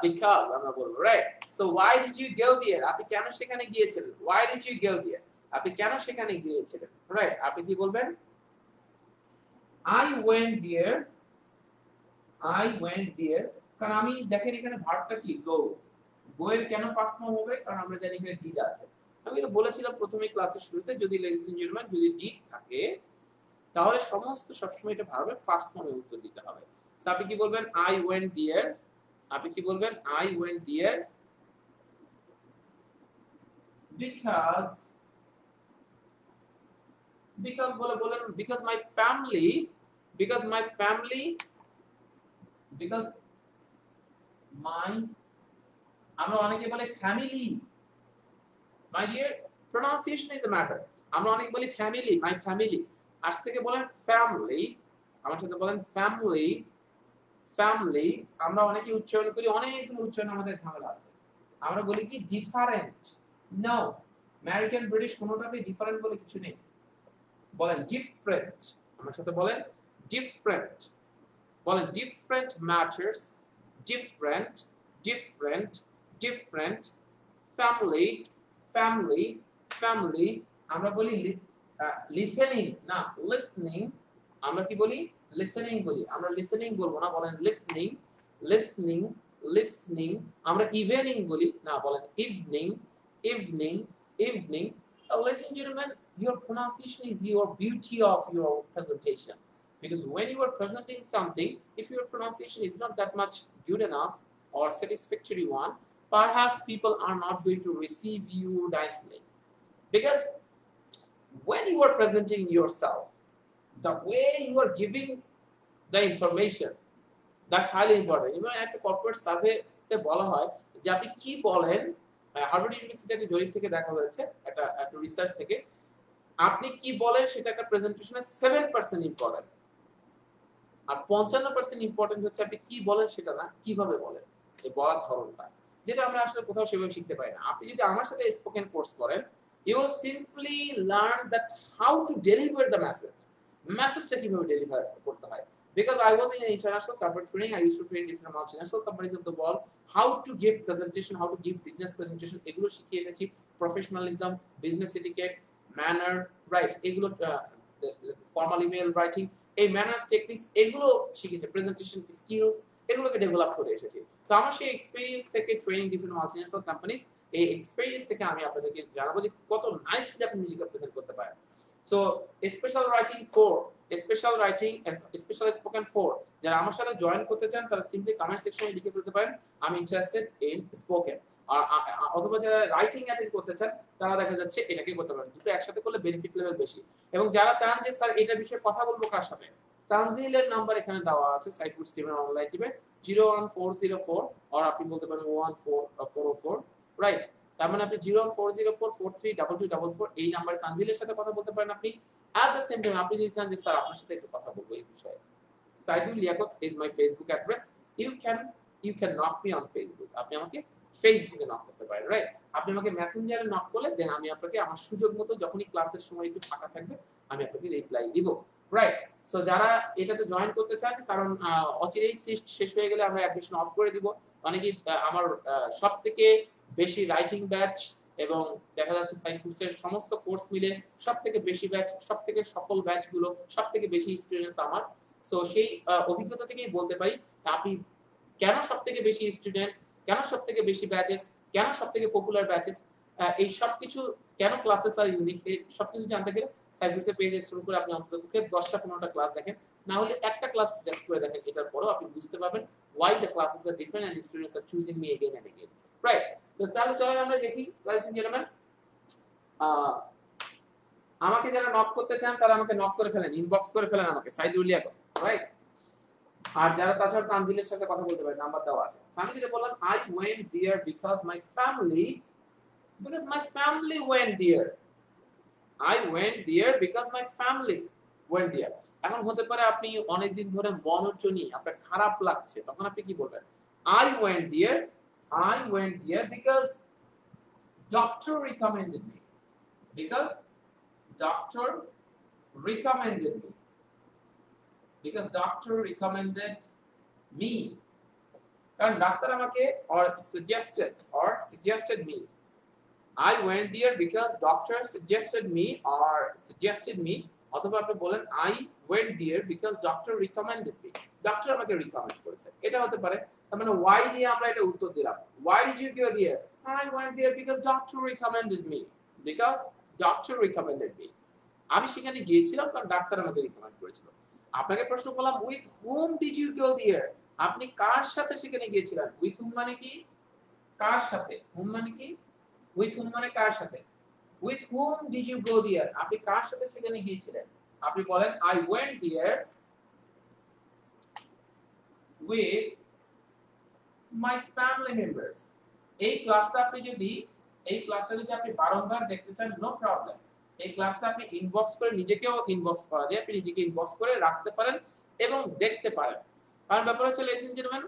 because আমরা বলবো, right? so why did you go there? আপনি কেন সেখানে গিয়েছিলেন? why did you go there? আপনি কেন সেখানে গিয়েছিলেন, রাইট? আপনি কি বলবেন? I went there, কারণ আমি দেখেন এখানে ভার্বটা কি, go, go এর কেন পাস্ট ফর্ম হবে? কারণ আমরা জানি এখানে did আছে। আমি তো বলেছিলাম প্রথমে ক্লাসের শুরুতে, যদি লেডিস এন্ড জেন্টলম্যান, যদি did থাকে তাহলে সমস্ত সবসময় এটা ভার্বের পাস্ট ফর্মে উত্তর দিতে হবে। সো আপনি কি বলবেন? I went there, আপনি কি বলবেন? I went there because বলেন because my family, আমরা অনেকে বলে family, my dear, pronunciation is the matter. আমরা অনেকে বলি ফ্যামিলি, মাই ফ্যামিলি, আজ থেকে বলেন ফ্যামিলি, আমার সাথে বলেন ফ্যামিলি, আমরা অনেকে উচ্চারণ করি, অনেকগুলো উচ্চারণ আমাদের ঝামেলা আছে, আমরা বলি কি ডিফারেন্ট। নো, আমেরিকান, ব্রিটিশ কোনোটাতেই ডিফারেন্ট বলে কিছু নেই, বলেন ডিফারেন্ট, আমার সাথে বলেন ডিফারেন্ট, বলেন ডিফারেন্ট ম্যাটার্স, ডিফারেন্ট, ফ্যামিলি, আমরা বলি লিসেনিং, না লিসনিং, আমরা কি বলি? লিসেনিং বলি, আমরা লিসেনিং বলবো না, বলেন লিসনিং, আমরা ইভিনিং বলি না, বলেন evening. Ladies and gentlemen, your pronunciation is your beauty of your presentation, because when you are presenting something, if your pronunciation is not that much good enough or satisfactory one, perhaps people are not going to receive you nicely. Because when you are presenting yourself, the way you are giving the information, that's highly important. Even at a corporate survey তে বলা হয় যে আপনি কি বলেন, Harvard ইউনিভার্সিটিতে জরিপ থেকে দেখা হয়েছে, একটা রিসার্চ থেকে, আপনি কি বলেন সেটা একটা প্রেজেন্টেশনে 7% ইম্পর্টেন্ট, আর 55% ইম্পর্টেন্ট হচ্ছে আপনি কি বলেন সেটা না, কিভাবে বলেন, এই বলার ধরনটা, যেটা আমরা আসলে কোথাও সেভাবে শিখতে পারি না। আপনি যদি আমার সাথে স্পোকেন কোর্স করেন, you will simply learn that how to deliver the message, মেসেজটা কিভাবে ডেলিভার করতে হয়। Because I was in an international corporate training, I used to train different multinational companies of the world, how to give presentation, how to give business presentation, এগুলো শিখিয়ে এনেছি। Professionalism, business etiquette, manner, right, এগুলো formal email writing, এই manners techniques, এগুলো শিখেছি, presentation skills, এগুলোকে develop করে এসেছি। সো আমার সেই এক্সপেরিয়েন্স থেকে, ট্রেনিং ডিফারেন্ট মাল্টিনেশনাল কোম্পানিজ, এই এক্সপেরিয়েন্স থেকে আমি আপনাদেরকে জানাবো যে কত নাইসলি আপনি নিজেকে প্রেজেন্ট করতে পারেন। So special writing 4, special spoken 4, যারা আমার সাথে জয়েন করতে চান তারা সিম্পলি কমেন্ট সেকশনে লিখে ফেলতে পারেন আমি ইন্টারেস্টেড ইন স্পোকেন, আর অথবা যারা রাইটিং অ্যাটেন্ড করতে চান তারা দেখা যাচ্ছে এটাকে করতে পারেন। দুটো একসাথে করলে বেনিফিট লেভেল বেশি। এবং যারা চান যে স্যার এটা বিষয়ে কথা বলবো কার সাথে, তানজিলের নাম্বার এখানে দেওয়া আছে সাইফুল স্টিভেন অনলাইন টিমে 01404 আর আপনি বলতে পারেন 14404 রাইট। তার মানে আপনি 01404432244 এই নাম্বারে তানজিলের সাথে কথা বলতে পারেন আপনি। এট দ্য সেম টাইম আপনি যদি চান যে স্যার আপনার সাথে একটু কথা বলবো এই বিষয়ে, Saidul Liaquat is my Facebook address. You can knock me on Facebook. আপনি আমাকে ফেসবুকে নক করতে পারেন রাইট। আপনি আমাকে মেসেঞ্জারে নক করলে দেন আমি আপনাকে আমার সুযোগ মতো যখনই ক্লাসের সময় একটু ফাঁকা থাকবে আমি আপনাকে রিপ্লাই দিব রাইট। সো যারা এটাতে জয়েন করতে চান, কারণ অচিরেই শেষ হয়ে গেলে আমরা অ্যাডমিশন অফ করে দিব। অনেকেই আমার সবথেকে বেশি রাইটিং ব্যাচ এবং দেখা যাচ্ছে সাইফুসের সমস্ত কোর্স মিলে সবথেকে বেশি ব্যাচ, সবথেকে সফল ব্যাচগুলো, সবথেকে বেশি স্টুডেন্টস আমার। সো সেই অভিজ্ঞতা থেকেই বলতে পারি আপনি কেন সবথেকে বেশি স্টুডেন্টস, কেন সবথেকে বেশি ব্যাচেস, কেন সবথেকে পপুলার ব্যাচেস, এই সবকিছু কেন ক্লাসেস আর ইউনিক, এই সবকিছু জানতে গেলে সাইফুসের পেজে শুরু করে আপনি অন্ততপক্ষে 10টা 15টা ক্লাস দেখেন, না হলে একটা ক্লাস জাস্ট করে দেখেন। এটার পরেও আপনি বুঝতে পারবেন why the classes are different and students are choosing me again and again right। তো তাহলে চলেন আমরা দেখি ladies and gentlemen, আমাকে যারা নক করতে চান তারা আমাকে নক করে ফেলেন, ইনবক্স করে ফেলেন আমাকে সাইদুল লিয়াকত রাইট। আর যারা তাছাড়া তানজিলের সাথে কথা বলতে পারেন নাম্বার দেওয়া আছে। আমি যেটা বললাম I went there because my family went there। I went there because my family went there। এখন হতে পারে আপনি অনেক দিন ধরে মনোটোনি, আপনার খারাপ লাগছে, তখন আপনি কি বলবেন? I went there because doctor recommended me। because doctor recommended me। because doctor recommended me। কারণ ডাক্তার আমাকে or suggested me। I went there because doctor suggested me অথবা আপনি বলেন I went there because doctor recommended me। Doctor আমাকে recommend করেছে, এটা হতে পারে। তার মানে why দিয়ে আমরা এটা উত্তর দিলাম। Why did you go there? I went there because doctor recommended me। because doctor recommended me। আমি সেখানে গিয়েছিলাম কারণ ডাক্তার আমাকে রিকমেন্ড করেছিল। আপনাকে প্রশ্ন করলাম with whom did you go there? আপনি কার সাথে সেখানে গিয়েছিলেন? with whom মানে কি? কার সাথে। whom মানে কি? with whom মানে কার সাথে। with whom did you go there? আপনি কার সাথে সেখানে গিয়েছিলেন? আপনি বলেন I went there with my family members। এই ক্লাসটা যদি আপনি বারংবার দেখতে চান নো প্রবলেম। এই ক্লাসটা আপনি ইনবক্স করে নিজেকেও ইনবক্স করা যায়, আপনি নিজেকে ইনবক্স করে রাখতে পারেন এবং দেখতে পারেন। কারণ ব্যাপার হচ্ছে ladies and gentlemen,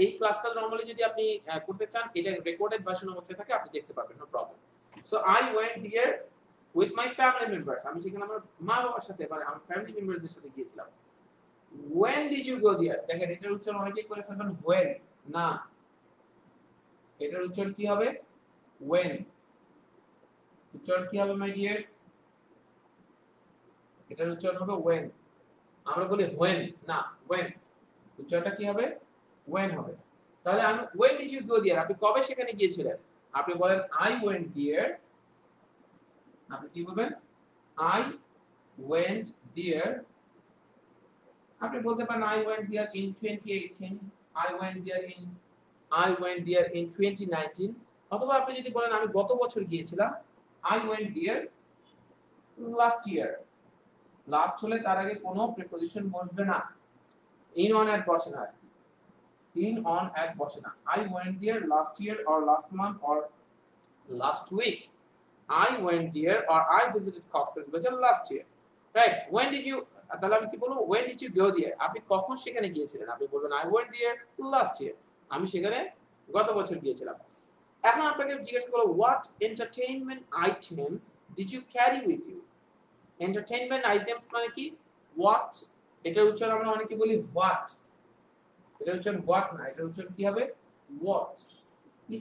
এই ক্লাসটা নরমালি যদি আপনি করতে চান এটা রেকর্ডেড ভার্সন অবস্থায় থাকে আপনি দেখতে পারবেন no problem. So I went there with my family members। আমি সেখানে আমার মা বাবার সাথে মানে আমার ফ্যামিলি মেম্বারদের সাথে গিয়েছিলাম। when did you go there? দেখেন এটার উচ্চারণ অনেকেই করে ফেলবেন when, না, এটার উচ্চারণ কি হবে? when। উচ্চারণ কি হবে মাই ডিয়ার্স? এটার উচ্চারণ হবে when। আমরা বলি when না, when। উচ্চারণটা কি হবে? when হবে। তাহলে আমি when did you go there? আপনি কবে সেখানে গিয়েছিলেন? আপনি বলেন I went there। আপনি কি বলবেন? I went there। আপনি বলতে পারেন I went there in 2018। I went there in 2019। অথবা আপনি যদি বলেন আমি গত বছর গিয়েছিলাম I went there last year। Last হলে তার আগে কোনো প্রিপোজিশন বসবে না, in on at বসে না, in on at বসে না। I went there last year or last month or last week। I went there or I visited Cox's Bazar last year right। when did you, তাহলে আমি কি বলবো? when did you go there? আপনি কখন সেখানে গিয়েছিলেন? আপনি বলবেন I went there last year। আমি সেখানে গত বছর গিয়েছিলাম। এখন আপনাকে জিজ্ঞেস করব what entertainment items did you carry with you? entertainment items মানে কি? what, এটার উচ্চারণ আমরা অনেকে বলি what, এটার উচ্চারণ what না, এটার উচ্চারণ কি হবে? what।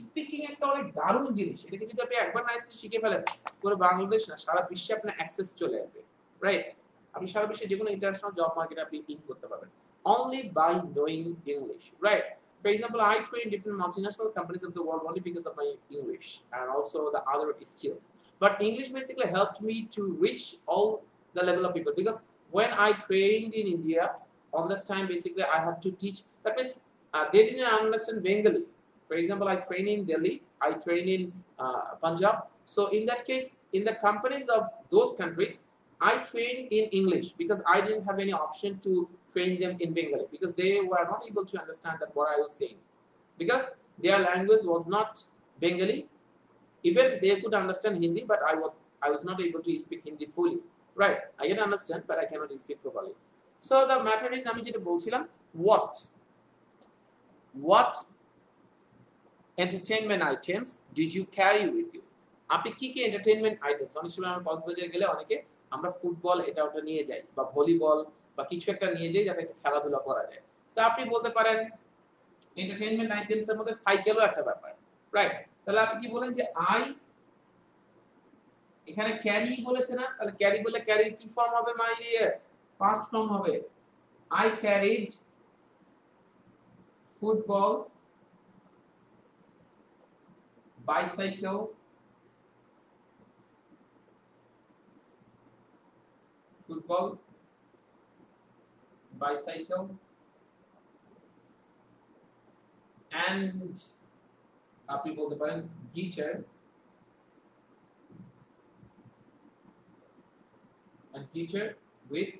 স্পিকিং একটা অনেক দারুণ জিনিস, এটাকে যদি আপনি একবার না শিখে ফেলেন পুরো বাংলাদেশ না সারা বিশ্বে আপনার অ্যাক্সেস চলে আসবে রাইট। আপনি সারা বিশ্বে যে কোনো ইন্টারন্যাশনাল জব মার্কেটে আপনি ইন করতে পারবেন only by knowing English right। For example, I train different multinational companies of the world only because of my English and also the other skills, but English basically helped me to reach all the level of people because when I trained in India on that time basically I had to teach, that means they didn't understand Bengali. For example, I train in Delhi, I train in Punjab, so in that case in the companies of those countries I trained in English because I didn't have any option to train them in Bengali because they were not able to understand that what I was saying because their language was not Bengali. Even they could understand Hindi, but I was not able to speak Hindi fully. Right? I can understand, but I cannot speak properly. So the matter is, আমি যেটা বলছিলাম, what entertainment items did you carry with you? আপনি কি কি entertainment items, অনেক সময় আমরা কক্সবাজার গেলে অনেকে আমরা ফুটবল এটা ওটা নিয়ে যাই বা ভলিবল বা কিছু একটা নিয়ে যাই যাতে খেলাধুলা করা যায়। সো আপনি বলতে পারেন entertainment items এর মধ্যে সাইকেলও একটা ব্যাপার, রাইট? তাহলে আপনি কি বলেন যে আই, এখানে ক্যারি বলেছে না, তাহলে ক্যারি বলে ক্যারির কি ফর্ম হবে মাই ডিয়ার? পাস্ট ফর্ম হবে। I carried football, bicycle, football, bicycle, and আপনি বলতে পারেন guitar and guitar with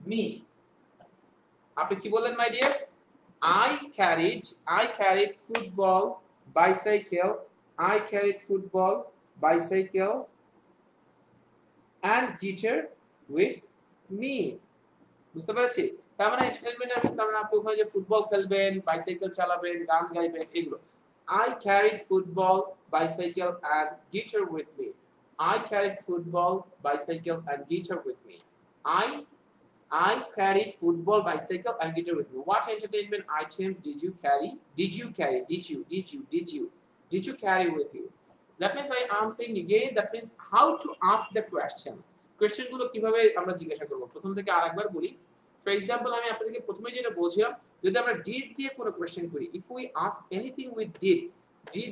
me. আপনি কি বললেন my dears? I carried football, bicycle, I carried football, bicycle and guitar with me. বুঝতে পেরেছি? তার মানে এন্টারটেইনমেন্টের ভিতরে আমরা আপনি ওখানে যে ফুটবল খেলবেন, বাইসাইকেল চালাবেন, গান গাইবেন এগুলো। I carried football, bicycle and guitar with me. I carried football, bicycle and guitar with me. I carried football, bicycle and guitar with me. What entertainment items did you carry? Did you carry with you? That means I'm saying again, that means how to ask the questions. Question গুলো কিভাবে আমরা জিজ্ঞাসা করব? প্রথম থেকে আরেকবার বলি। For example, আমি আপনাদেরকে প্রথমে যেটা বলছিলাম, যদি আমরা did দিয়ে কোনো কোশ্চেন করি, if we ask anything with did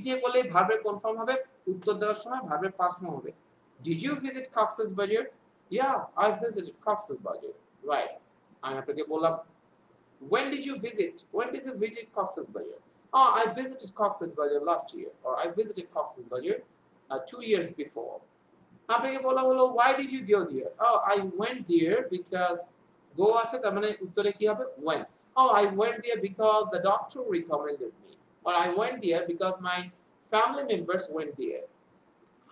দিয়ে করলে ভার্বের কনফার্ম হবে, উত্তর দেওয়ার সময় ভার্বের পাস্ট ফর্ম হবে। Did you visit Cox's Bazar? Yeah, I visited Cox's Bazar. Right. আমি আপনাকে বললাম, when did you visit Cox's Bazar? Oh, I visited Cox's Bazar last year, or I visited Cox's Bazar 2 years before. আপনাকে বলা হলো, why did you go there? Oh, I went there because go আছে, তার মানে উত্তরে কি হবে? When. Oh, I went there because the doctor recommended me, or I went there because my family members went there.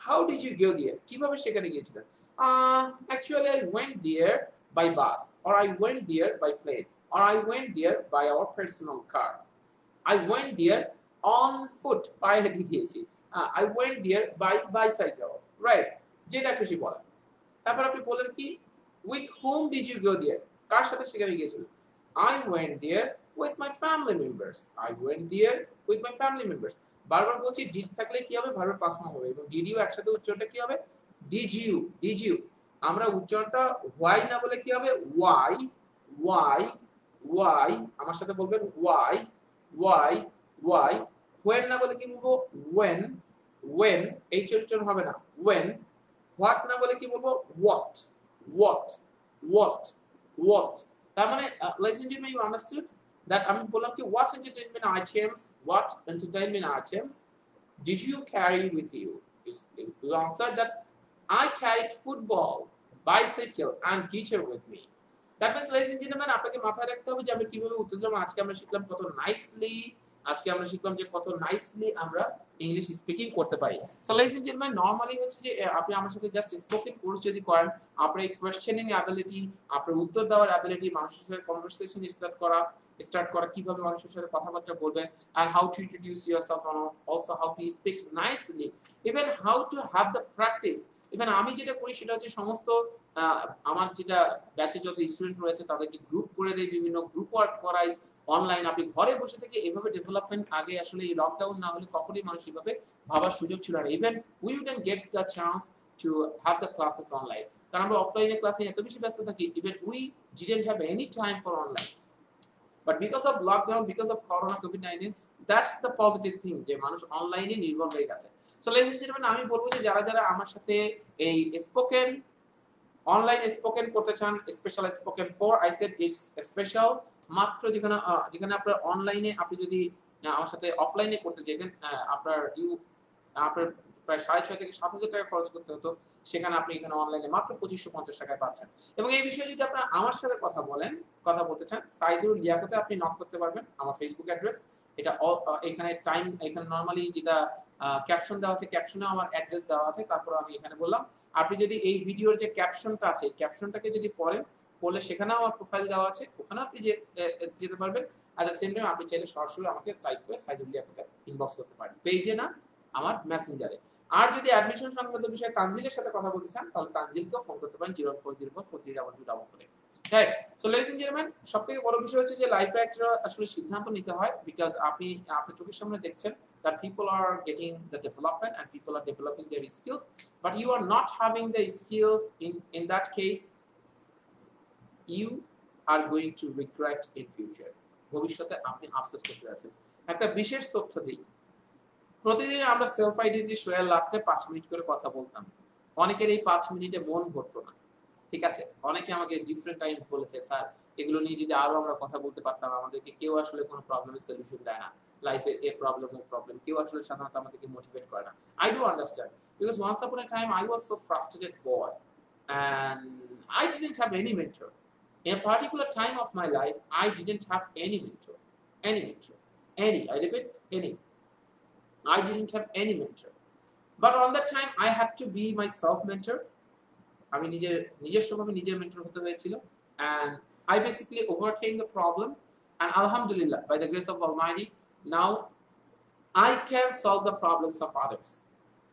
How did you go there? কিভাবে সেখানে গিয়েছিলেন? Actually I went there by bus, or I went there by plane, or I went there by our personal car. I went there on foot, পায়ে হেঁটে গিয়েছি। I went there by bicycle, right? যেটা খুশি বলেন। তারপর আপনি বলেন কি, with whom did you go there? কার সাথে সেখানে গিয়েছিলেন? I went there with my family members. I went there with my family members. বারবার বলছি did থাকলে কি হবে? ভার্বের পাস্ট ফর্ম হবে, এবং did you একসাথে উচ্চারণটা কি হবে? Did you। আমরা উচ্চারণটা why না বলে কি হবে? why। আমার সাথে বলবেন why। when না বলে কি বলবো? when। এই উচ্চারণ হবে না, when। what না বলে কি বলবো? what। তার মানে ladies and gentlemen, you understood that আমি বললাম কি what entertainment items did you carry with you? You answered that I carried football, bicycle and guitar with me. That means, ladies and gentlemen, আপনাকে মাথায় রাখতে হবে যে আমরা কিভাবে উত্তর দিলাম। আজকে আমরা শিখলাম কত নাইসলি আমরা ইংলিশ স্পিকিং করতে পারি। So ladies and gentlemen, normally হচ্ছে যে আপনি আমার সাথে জাস্ট স্পোকেন কোর্স যদি করেন, আপনার এই কোয়েশ্চেনিং অ্যাবিলিটি, আপনার উত্তর দেওয়ার অ্যাবিলিটি, মানুষের সাথে কনভারসেশন স্টার্ট করা, কিভাবে মানুষের সাথে কথাবার্তা বলবেন, and how to introduce yourself, and also how to speak nicely, even how to have the practice. Even আমি যেটা করি সেটা হচ্ছে সমস্ত আমার যেটা ব্যাচে যত স্টুডেন্ট রয়েছে তাদেরকে গ্রুপ করে দেই, বিভিন্ন গ্রুপ ওয়ার্ক করাই অনলাইন। আপনি ঘরে বসে থেকে এভাবে ডেভেলপমেন্ট, আগে আসলে এই লকডাউন না হলে কখনোই মানুষ এভাবে ভাবার সুযোগ ছিল না। Even we wouldn't get the chance to have the classes online, কারণ আমরা অফলাইনে ক্লাসে এত বেশি ব্যস্ত থাকি। Even we didn't have any time for online, but because of lockdown, because of corona, COVID-19, that's the positive thing যে মানুষ অনলাইনে নির্ভর হয়ে গেছে। সো ladies and gentlemen, আমি বলবো যে যারা আমার সাথে এই স্পোকেন অনলাইন স্পোকেন করতে চান, special spoken for, I said it's special, মাত্র যেখানে আপনার অনলাইনে, আপনি যদি আমার সাথে অফলাইনে করতে চাইতেন, আপনার প্রায় 6,500 থেকে 7,000 টাকা খরচ করতে হতো, সেখানে আপনি এখানে অনলাইনে মাত্র 2550 টাকায় পাচ্ছেন। এবং এই বিষয়ে যদি আপনারা আমার সাথে কথা বলতে চান, সাইদুল লিয়াকতে আপনি নক করতে পারবেন। আমার ফেসবুক অ্যাড্রেস এটা এখানে এখানে নরমালি যেটা ক্যাপশন দেওয়া আছে, ক্যাপশনেও আমার অ্যাড্রেস দেওয়া আছে। তারপর আমি এখানে বললাম, আপনি যদি এই ভিডিওর যে ক্যাপশনটা আছে, ক্যাপশনটাকে যদি পড়লে সেখানেও আমার প্রোফাইল দেওয়া আছে, ওখানে আপনি যেতে পারবেন। at the same time আপনি চাইলে সরাসরি আমাকে টাইপ করে সাইদুল লিয়াকতে ইনবক্স করতে পারেন, পেজে না, আমার মেসেঞ্জারে। আর যদি অ্যাডমিশন সংক্রান্ত বিষয়ে তানজিলের সাথে কথা বলতে চান, তাহলে তানজিলকেও ফোন করতে পারেন 01404432244। Right. So ladies and gentleman, সবথেকে বড় বিষয় হচ্ছে যে লাইফে একটা আসলে সিদ্ধান্ত নিতে হয়, বিকজ আপনি আপনার চোখের সামনে দেখছেন that people are getting the development and people are developing their skills, but you are not having the skills. In that case, you are going to regret in future. ভবিষ্যতে আপনি আফসোস করতে যাচ্ছেন। একটা বিশেষ তথ্য দিই, প্রতিদিন আমরা সেলফ আইডেন্টিটি শোয়ের লাস্টে 5 মিনিট করে কথা বলতাম। অনেকের এই 5 মিনিটে মন ভরতো না, ঠিক আছে? অনেকে আমাকে ডিফারেন্ট টাইমস বলেছে, স্যার এগুলো নিয়ে যদি আরো আমরা কথা বলতে পারতাম, আমাদেরকে কেউ আসলে কোনো প্রবলেমের সলিউশন দেয় না, লাইফে এ প্রবলেম ও প্রবলেম, কেউ আসলে সাধারণত আমাদেরকে মোটিভেট করে না। I do understand, because once upon a time I was so frustrated boy and I didn't have any mentor. In a particular time of my life, I didn't have any mentor. I repeat, any. I didn't have any mentor. But on that time, I had to be my self-mentor. আমি নিজস্বভাবে নিজের mentor হতে হয়েছিল, and I basically overcame the problem, and alhamdulillah, by the grace of Almighty, now I can solve the problems of others.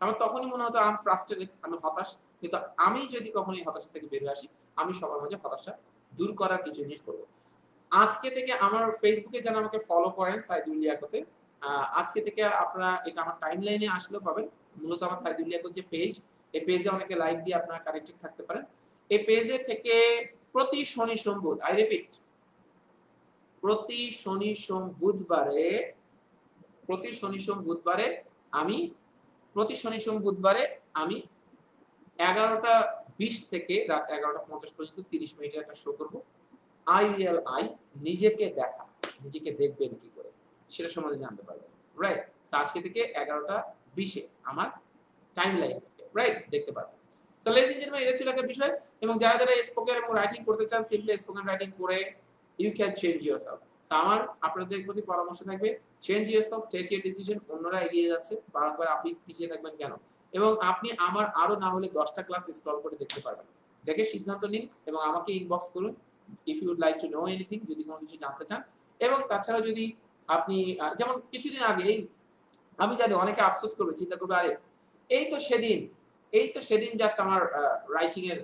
আমার তখনই মনে হতো আমি frustrated, আমি হতাশ, কিন্তু আমি যদি কখনো এই হতাশা থেকে বের হয়ে আসি, আমি সবার মাঝে হতাশা দূর করার কিছু জিনিস করব। আজকে থেকে আমার ফেসবুকে যারা আমাকে ফলো করেন সাইদুল লিয়াকতে, আজকে থেকে আপনারা এটা আমার টাইমলাইনে আসলেও পাবেন। মূলত আমার সাইদুল লিয়াকত যে পেজ, এই পেজে অনেকে লাইক দিয়ে আপনারা কানেক্টেড থাকতে পারেন। এই পেজে থেকে প্রতি শনি সোম বুধ, আই রিপিট, প্রতি শনি সোম বুধবারে আমি 11:20 থেকে রাত 11:50 পর্যন্ত 30 মিনিটের একটা শো করব। নিজেকে দেখা, নিজেকে দেখবেন কি করে সেটা সম্বন্ধে জানতে পারবেন। রাইট। আজকে থেকে 11:20 আমার টাইমলাইন থেকে রাইট দেখতে পারবেন। সো লেডিস এন্ড জেন্টলম্যান, এটা ছিল একটা বিষয়। এবং যারা স্পোকেন এবং রাইটিং করতে চান, সিম্পলি স্পোকেন রাইটিং করে you can change yourself. So আমার আপনাদের প্রতি পরামর্শ থাকবে, change yourself, take your decision. অন্যরা এগিয়ে যাচ্ছে, বারবার আপনি পিছিয়ে থাকবেন কেন? এবং আপনি আমার আরো না হলে 10টা ক্লাস স্ক্রল করে দেখতে পারবেন। দেখে সিদ্ধান্ত নিন এবং আমাকে ইনবক্স করুন if you would like to know anything, যদি কোনো কিছু জানতে চান। এবং তাছাড়া যদি আপনি যেমন কিছুদিন আগে আমি জানি অনেকে আফসোস করবে, চিন্তা করবে, আরে এই তো সেদিন জাস্ট আমার রাইটিং এর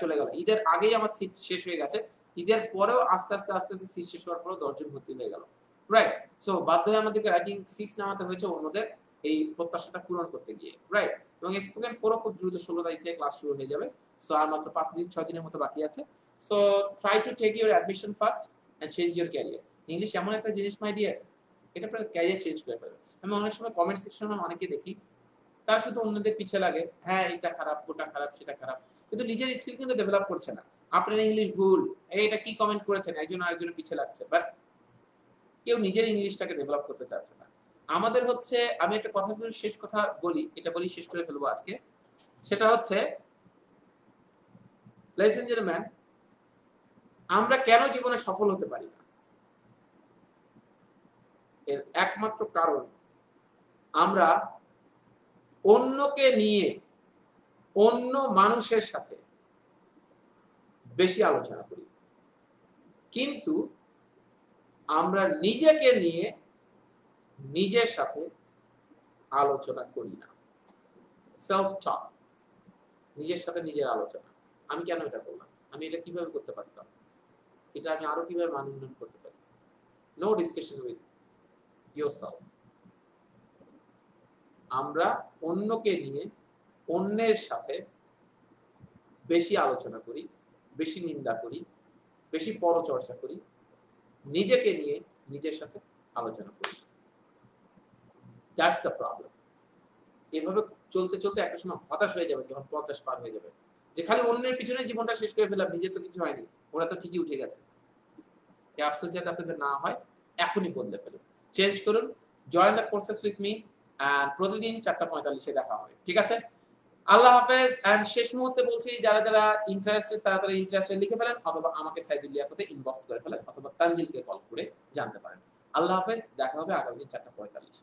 চলে গেল, ঈদের আগেই আমার সিট শেষ হয়ে গেছে, ঈদের পরেও আস্তে আস্তে সিট শেষ হওয়ার পরেও 10 জন ভর্তি হয়ে গেল। রাইট। সো বাধ্য হয়ে আমাদেরকে রাইটিং 6 নামাতে হয়েছে অন্যদের এই প্রত্যাশাটা পূরণ করতে গিয়ে। রাইট। এবং স্পোকেন 4 খুব দ্রুত 16 তারিখ থেকে ক্লাস শুরু হয়ে যাবে। সো আর মাত্র 6 দিনের মতো বাকি আছে। So try to take your admission first and change your career. English এমন একটা জিনিস মাই ডিয়ার্স, এটা আপনার ক্যারিয়ার চেঞ্জ করে ফেলবে। আমি অনেক সময় কমেন্ট সেকশনে অনেকে দেখি তারা শুধু অন্যদের পিছে লাগে, হ্যাঁ এটা খারাপ, ওটা খারাপ, সেটা খারাপ, কিন্তু নিজের স্কিল কিন্তু ডেভেলপ করছে না। আপনার ইংলিশ ভুল, এটা কি কমেন্ট করেছেন, একজন আরেকজনের পিছে লাগছে, বাট কেউ নিজের ইংলিশটাকে ডেভেলপ করতে চাচ্ছে না। আমাদের হচ্ছে, আমি একটা কথা শেষ কথা বলি, এটা বলি শেষ করে ফেলবো আজকে। সেটা হচ্ছে, লেডিস এন্ড জেন্টলম্যান, আমরা কেন জীবনে সফল হতে পারি না, এর একমাত্র কারণ আমরা অন্যকে নিয়ে, অন্য মানুষের সাথে বেশি আলোচনা করি, কিন্তু আমরা নিজেকে নিয়ে নিজের সাথে আলোচনা করি না। সেলফ টক, নিজের সাথে নিজের আলোচনা। আমি কেন এটা করলাম, আমি এটা কিভাবে করতে পারতাম, এটা আমি আরো কিভাবে মান উন্নয়ন করতে পারি। No discussion with yourself. আমরা অন্যকে নিয়ে, অন্যের সাথে বেশি আলোচনা করি, বেশি নিন্দা করি, বেশি পরচর্চা করি, নিজেকে নিয়ে নিজের সাথে আলোচনা করি। That's the problem. এভাবে চলতে চলতে একটা সময় হতাশ হয়ে যাবে, যখন 50 পার হয়ে যাবে, যে খালি অন্যের পিছনে জীবনটা শেষ করে ফেললাম, নিজের তো কিছু হয়নি, ওরা তো ঠিকই উঠে গেছে। এই আফসোস যাতে আপনাদের না হয়, এখনই বদলে ফেলুন, চেঞ্জ করুন। Join the courses with me, প্রতিদিন 4:45-এ দেখা হবে। ঠিক আছে? আল্লাহ হাফেজ। এন্ড শেষ মুহূর্তে বলছি যারা, যারা ইন্টারেস্টেড তারা, তারা ইন্টারেস্টেড লিখে ফেলেন অথবা আমাকে সাইদুল লিয়াকতে ইনবক্স করে ফেলেন অথবা তানজিলকে কল করে জানতে পারেন। আল্লাহ হাফেজ। দেখা হবে আগামী 4:45।